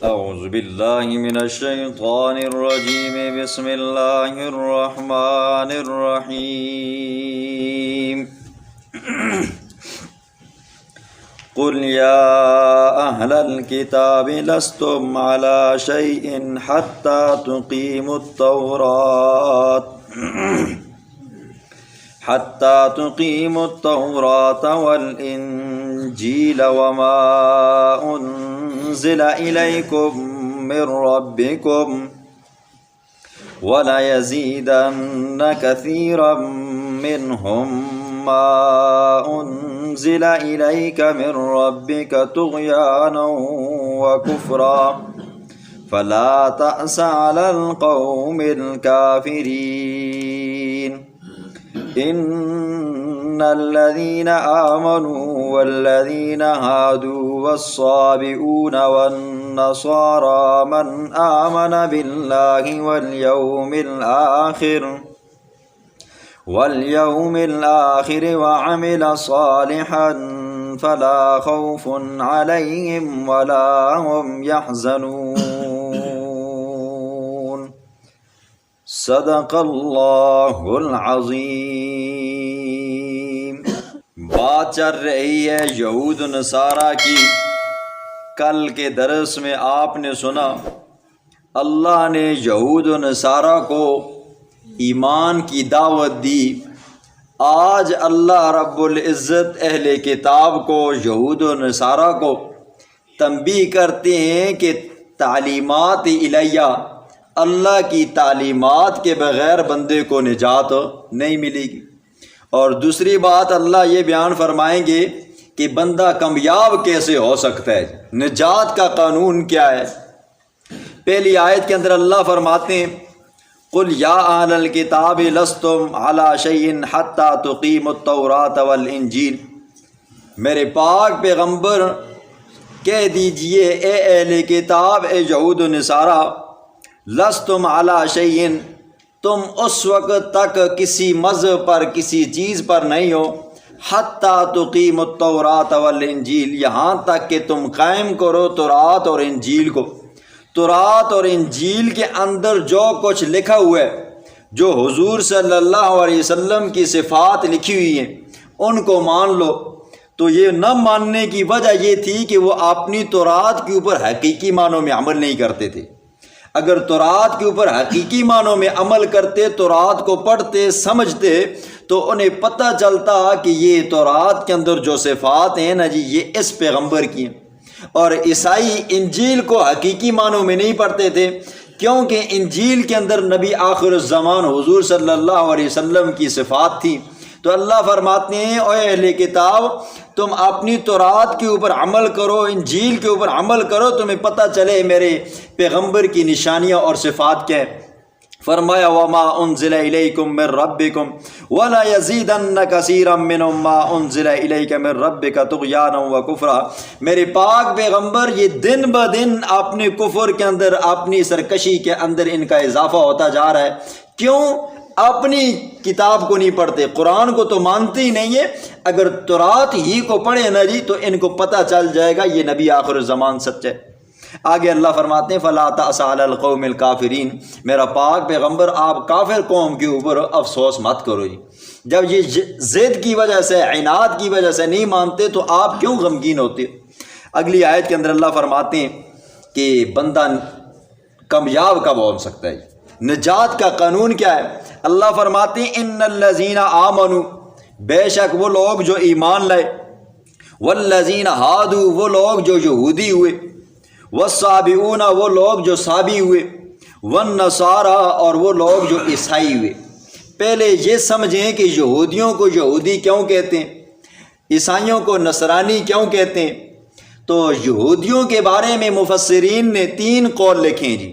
اعوذ باللہ من الشیطان الرجیم بسم اللہ الرحمن الرحیم قل یا اہل الکتاب لستم علی شیء حتی تقیموا التوراة والإنجيل وما أنزل إليكم من ربكم وليزيدن كثيرا منهم ما أنزل إليك من ربك طغيانا وكفرا فلا تأس على القوم الكافرين ان الذين آمنوا والذين هادوا والصابئون والنصارى من آمن بالله واليوم الآخر وعمل صالحا فلا خوف عليهم ولا هم يحزنون صدق اللہ العظیم۔ بات چل رہی ہے یہود و نصارہ کی۔ کل کے درس میں آپ نے سنا اللہ نے یہود و نصارہ کو ایمان کی دعوت دی۔ آج اللہ رب العزت اہل کتاب کو، یہود و نصارہ کو تنبیہ کرتے ہیں کہ تعلیمات الہیہ، اللہ کی تعلیمات کے بغیر بندے کو نجات نہیں ملے گی۔ اور دوسری بات اللہ یہ بیان فرمائیں گے کہ بندہ کامیاب کیسے ہو سکتا ہے، نجات کا قانون کیا ہے۔ پہلی آیت کے اندر اللہ فرماتے ہیں قل یا اہل الکتاب لستم علی شیء حتی تقیموا التوراة والانجیل، میرے پاک پیغمبر کہہ دیجئے اے اہل کتاب، اے یہود و نصارہ، لستم علی شیء، تم اس وقت تک کسی مذہب پر، کسی چیز پر نہیں ہو، حتی تقیموا التوراة والانجیل، یہاں تک کہ تم قائم کرو تورات اور انجیل کو۔ تورات اور انجیل کے اندر جو کچھ لکھا ہوا ہے، جو حضور صلی اللہ علیہ وسلم کی صفات لکھی ہوئی ہیں، ان کو مان لو۔ تو یہ نہ ماننے کی وجہ یہ تھی کہ وہ اپنی تورات کے اوپر حقیقی معنوں میں عمل نہیں کرتے تھے۔ اگر تورات کے اوپر حقیقی معنوں میں عمل کرتے، تورات کو پڑھتے سمجھتے، تو انہیں پتہ چلتا کہ یہ تورات کے اندر جو صفات ہیں نا جی، یہ اس پیغمبر کی ہیں۔ اور عیسائی انجیل کو حقیقی معنوں میں نہیں پڑھتے تھے، کیونکہ انجیل کے اندر نبی آخر الزمان حضور صلی اللہ علیہ وسلم کی صفات تھی۔ تو اللہ فرماتے ہیں اے اہل کتاب، تم اپنی تورات کے اوپر عمل کرو، انجیل کے اوپر عمل کرو، تمہیں پتہ چلے میرے پیغمبر کی نشانیاں اور صفات کیا ہیں۔ فرمایا وما انزل الیکم من ربکم ولا یزیدن کثیرا منهم ما انزل الیک من ربک طغیانا وکفرا، میرے پاک پیغمبر یہ دن بدن اپنے کفر کے اندر، اپنی سرکشی کے اندر ان کا اضافہ ہوتا جا رہا ہے۔ کیوں؟ اپنی کتاب کو نہیں پڑھتے، قرآن کو تو مانتے ہی نہیں ہے۔ اگر تورات ہی کو پڑھے نا جی تو ان کو پتہ چل جائے گا یہ نبی آخر الزمان سچ ہے۔ آگے اللہ فرماتے ہیں فلا تأس علی القوم الکافرین، میرا پاک پیغمبر آپ کافر قوم کے اوپر افسوس مت کرو جی۔ جب یہ ضد کی وجہ سے، عناد کی وجہ سے نہیں مانتے تو آپ کیوں غمگین ہوتے؟ اگلی آیت کے اندر اللہ فرماتے ہیں کہ بندہ کامیاب کب ہو سکتا ہے، نجات کا قانون کیا ہے۔ اللہ فرماتے ہیں ان الذین آمنوا، بے شک وہ لوگ جو ایمان لائے، والذین ہادوا، وہ لوگ جو یہودی ہوئے، والصابئون، وہ لوگ جو صابی ہوئے، والنصارى، اور وہ لوگ جو عیسائی ہوئے۔ پہلے یہ سمجھیں کہ یہودیوں کو یہودی کیوں کہتے ہیں، عیسائیوں کو نصرانی کیوں کہتے ہیں۔ تو یہودیوں کے بارے میں مفسرین نے 3 قول لکھے ہیں جی۔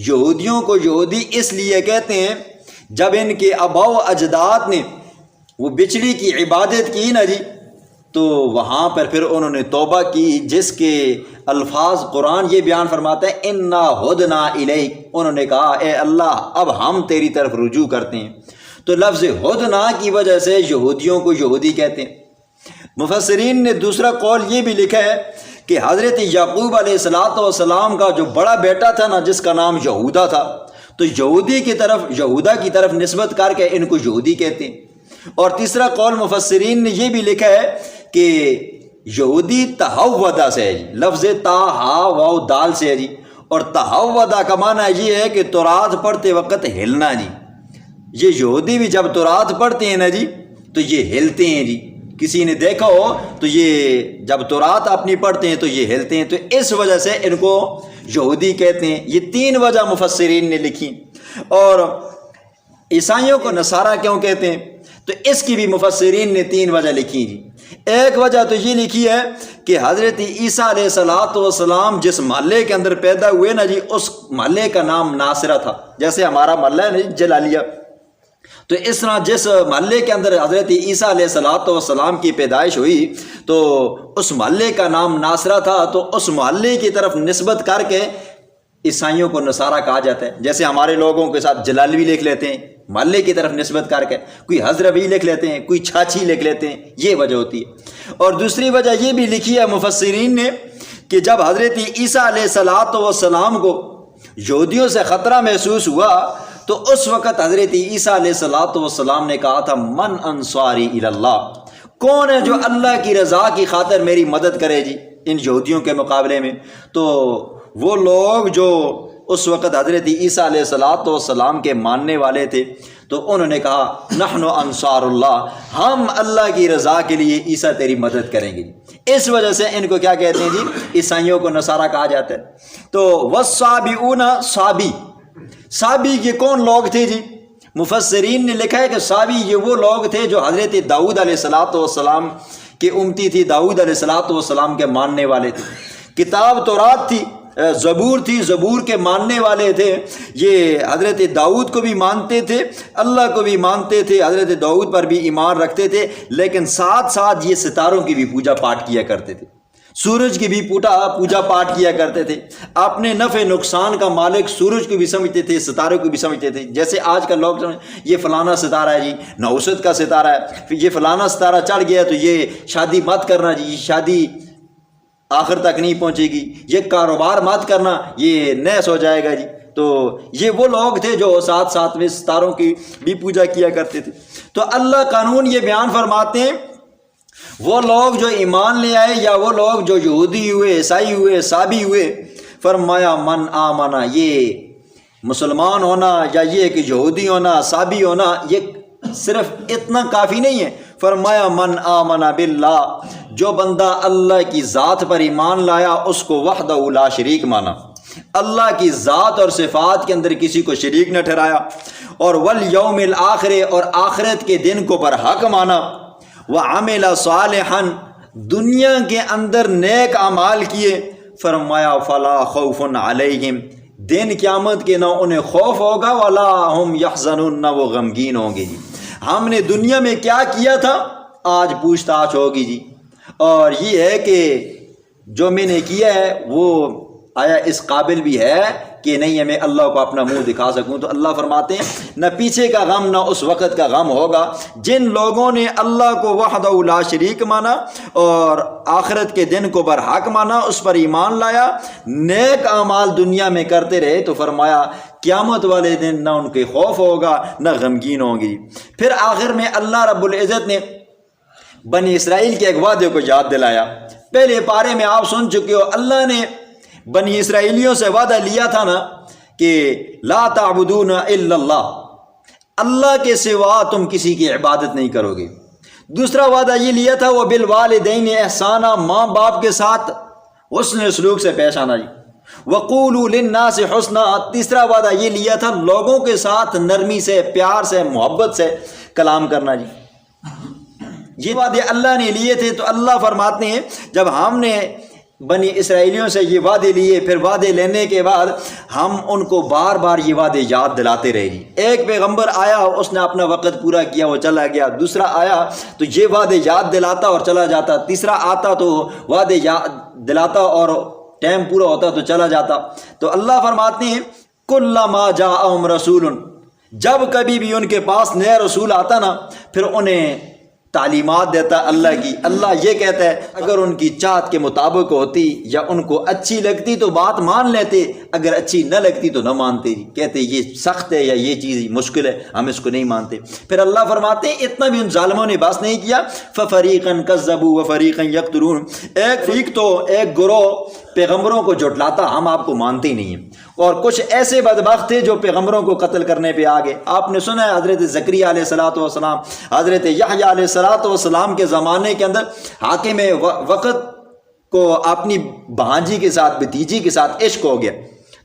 یہودیوں کو یہودی اس لیے کہتے ہیں جب ان کے آباء و اجداد نے وہ بچڑی کی عبادت کی نا جی، تو وہاں پر پھر انہوں نے توبہ کی، جس کے الفاظ قرآن یہ بیان فرماتا ہے انا ہدنا الیک، انہوں نے کہا اے اللہ اب ہم تیری طرف رجوع کرتے ہیں۔ تو لفظ ہدنا کی وجہ سے یہودیوں کو یہودی کہتے ہیں۔ مفسرین نے دوسرا قول یہ بھی لکھا ہے کہ حضرت یعقوب علیہ السلام کا جو بڑا بیٹا تھا نا، جس کا نام یہودا تھا، تو یہودا کی طرف نسبت کر کے ان کو یہودی کہتے ہیں۔ اور تیسرا قول مفسرین نے یہ بھی لکھا ہے کہ یہودی تہودا سے ہے جی، لفظ تا ہا واو دال سے ہے جی، اور تہودا کا معنی یہ ہے کہ تورات پڑھتے وقت ہلنا جی۔ یہ یہودی بھی جب تورات پڑھتے ہیں نا جی تو یہ ہلتے ہیں جی، کسی نے دیکھا ہو تو یہ جب تورات اپنی پڑھتے ہیں تو یہ ہلتے ہیں، تو اس وجہ سے ان کو یہودی کہتے ہیں۔ یہ 3 وجہ مفسرین نے لکھی۔ اور عیسائیوں کو نصارہ کیوں کہتے ہیں تو اس کی بھی مفسرین نے 3 وجہ لکھی جی۔ ایک وجہ تو یہ لکھی ہے کہ حضرت عیسیٰ علیہ السلام جس محلے کے اندر پیدا ہوئے نا جی، اس محلے کا نام ناصرہ تھا، جیسے ہمارا محلہ ہے نا جی جلالیہ، تو اس طرح جس محلے کے اندر حضرت عیسیٰ علیہ السلام کی پیدائش ہوئی تو اس محلے کا نام ناصرہ تھا، تو اس محلے کی طرف نسبت کر کے عیسائیوں کو نصارہ کہا جاتا ہے۔ جیسے ہمارے لوگوں کے ساتھ جلالوی لکھ لیتے ہیں محلے کی طرف نسبت کر کے، کوئی حضربی لکھ لیتے ہیں، کوئی چھاچھی لکھ لیتے ہیں، یہ وجہ ہوتی ہے۔ اور دوسری وجہ یہ بھی لکھی ہے مفسرین نے کہ جب حضرت عیسیٰ علیہ السلام کو یہودیوں سے خطرہ محسوس ہوا تو اس وقت حضرت عیسیٰ علیہ السلام نے کہا تھا من انصاری الی اللہ، کون ہے جو اللہ کی رضا کی خاطر میری مدد کرے جی ان یہودیوں کے مقابلے میں؟ تو وہ لوگ جو اس وقت حضرت عیسیٰ علیہ السلام کے ماننے والے تھے تو انہوں نے کہا نحن انصار اللہ، ہم اللہ کی رضا کے لیے عیسیٰ تیری مدد کریں گے۔ اس وجہ سے ان کو کیا کہتے ہیں جی؟ عیسائیوں کو نصارہ کہا جاتا ہے۔ تو والصابئون، صابی یہ کون لوگ تھے جی؟ مفسرین نے لکھا ہے کہ صابی یہ وہ لوگ تھے جو حضرت داؤد علیہ السلام کے امتی تھی، داؤد علیہ السلام کے ماننے والے تھے۔ کتاب تورات تھی، زبور تھی، زبور کے ماننے والے تھے۔ یہ حضرت داؤد کو بھی مانتے تھے، اللہ کو بھی مانتے تھے، حضرت داؤد پر بھی ایمان رکھتے تھے، لیکن ساتھ ساتھ یہ ستاروں کی بھی پوجا پاٹ کیا کرتے تھے، سورج کی بھی پوجا پاٹ کیا کرتے تھے۔ اپنے نفع نقصان کا مالک سورج کو بھی سمجھتے تھے، ستاروں کو بھی سمجھتے تھے۔ جیسے آج کل لوگ یہ فلانا ستارہ ہے جی، نوسط کا ستارہ ہے، یہ فلانا ستارہ چڑھ گیا تو یہ شادی مت کرنا جی، یہ شادی آخر تک نہیں پہنچے گی، یہ کاروبار مت کرنا، یہ نیس ہو جائے گا جی۔ تو یہ وہ لوگ تھے جو ساتھ ساتھ میں ستاروں کی بھی پوجا کیا کرتے تھے۔ تو اللہ قانون یہ بیان فرماتے ہیں وہ لوگ جو ایمان لے آئے یا وہ لوگ جو یہودی ہوئے، عیسائی ہوئے، صابی ہوئے، فرمایا من آمنا، یہ مسلمان ہونا یا یہ کہ یہودی ہونا، صابی ہونا، یہ صرف اتنا کافی نہیں ہے۔ فرمایا من آمنا باللہ، جو بندہ اللہ کی ذات پر ایمان لایا، اس کو وحدہ لا شریک مانا، اللہ کی ذات اور صفات کے اندر کسی کو شریک نہ ٹھہرایا، اور والیوم الآخر، اور آخرت کے دن کو برحق مانا، وعمل صالحا، دنیا کے اندر نیک اعمال کیے، فرمایا فلا خوف علیہم، دن قیامت کے نہ انہیں خوف ہوگا، ولا ہم یحزنون، نہ وہ غمگین ہوں گے جی۔ ہم نے دنیا میں کیا کیا تھا آج پوچھ تاچھ ہوگی جی، اور یہ ہے کہ جو میں نے کیا ہے وہ آیا اس قابل بھی ہے کہ نہیں ہے میں اللہ کو اپنا منہ دکھا سکوں۔ تو اللہ فرماتے ہیں نہ پیچھے کا غم نہ اس وقت کا غم ہوگا جن لوگوں نے اللہ کو وحدہ لا شریک مانا اور آخرت کے دن کو برحق مانا، اس پر ایمان لایا، نیک اعمال دنیا میں کرتے رہے، تو فرمایا قیامت والے دن نہ ان کے خوف ہوگا نہ غمگین ہوں گی۔ پھر آخر میں اللہ رب العزت نے بنی اسرائیل کے ایک وعدے کو یاد دلایا۔ پہلے پارے میں آپ سن چکے ہو، اللہ نے بنی اسرائیلیوں سے وعدہ لیا تھا نا کہ لا تعبدون الا اللہ، اللہ کے سوا تم کسی کی عبادت نہیں کرو گے۔ دوسرا وعدہ یہ لیا تھا وہ بالوالدین احسانہ، ماں باپ کے ساتھ حسن سلوک سے پیش آنا جی۔ وقولوا للناس حسنا، تیسرا وعدہ یہ لیا تھا لوگوں کے ساتھ نرمی سے، پیار سے، محبت سے کلام کرنا جی۔ یہ وعدے اللہ نے لیے تھے، تو اللہ فرماتے ہیں جب ہم نے بنی اسرائیلیوں سے یہ وعدے لیے، پھر وعدے لینے کے بعد ہم ان کو بار بار یہ وعدے یاد دلاتے رہے جی۔ ایک پیغمبر آیا، اس نے اپنا وقت پورا کیا، وہ چلا گیا، دوسرا آیا تو یہ وعدے یاد دلاتا اور چلا جاتا، تیسرا آتا تو وعدے یاد دلاتا اور ٹائم پورا ہوتا تو چلا جاتا۔ تو اللہ فرماتے ہیں کلما جاءہم رسول، جب کبھی بھی ان کے پاس نیا رسول آتا نا، پھر انہیں تعلیمات دیتا اللہ کی، اللہ یہ کہتا ہے اگر ان کی چاہت کے مطابق ہوتی یا ان کو اچھی لگتی تو بات مان لیتے، اگر اچھی نہ لگتی تو نہ مانتے، کہتے یہ سخت ہے یا یہ چیز مشکل ہے، ہم اس کو نہیں مانتے۔ پھر اللہ فرماتے ہیں اتنا بھی ان ظالموں نے بس نہیں کیا، فَفَرِيقًا كَذَّبُوا وَفَرِيقًا يَقْتُلُونَ، ایک فریق تو ایک گروہ پیغمبروں کو جھٹلاتا ہم آپ کو مانتے ہی نہیں ہیں، اور کچھ ایسے بدبخت تھے جو پیغمبروں کو قتل کرنے پہ آگے۔ آپ نے سنا ہے حضرت زکریا علیہ السلام، حضرت یحییٰ علیہ السلام کے زمانے کے اندر حاکم وقت کو اپنی بھانجی کے ساتھ، بھتیجی کے ساتھ عشق ہو گیا،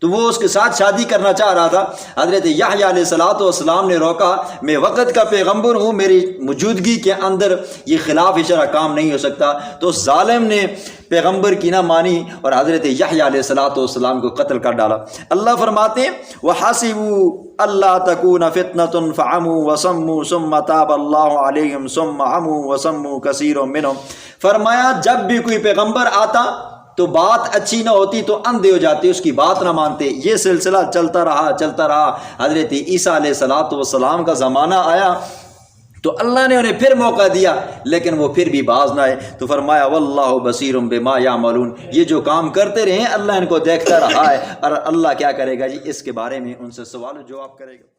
تو وہ اس کے ساتھ شادی کرنا چاہ رہا تھا۔ حضرت یحییٰ علیہ السلام نے روکا، میں وقت کا پیغمبر ہوں، میری موجودگی کے اندر یہ خلاف شرع کام نہیں ہو سکتا، تو اس ظالم نے پیغمبر کی نہ مانی اور حضرت یحییٰ علیہ السلام کو قتل کر ڈالا۔ اللہ فرماتے ہیں وَحَسِبُوا أَلَّا تَكُونَ فِتْنَةٌ فَعَمُوا وَصَمُّوا ثُمَّ تَابَ اللَّهُ عَلَيْهِمْ ثُمَّ عَمُوا وَصَمُّوا كَثِيرٌ مِّنْهُمْ، فرمایا جب بھی کوئی پیغمبر آتا تو بات اچھی نہ ہوتی تو اندھے ہو جاتے، اس کی بات نہ مانتے۔ یہ سلسلہ چلتا رہا۔ حضرت عیسیٰ علیہ السلام کا زمانہ آیا تو اللہ نے انہیں پھر موقع دیا، لیکن وہ پھر بھی باز نہ آئے، تو فرمایا واللہ بصیر بما یعملون، یہ جو کام کرتے رہے اللہ ان کو دیکھتا رہا ہے، اور اللہ کیا کرے گا جی، اس کے بارے میں ان سے سوال و جواب کرے گا۔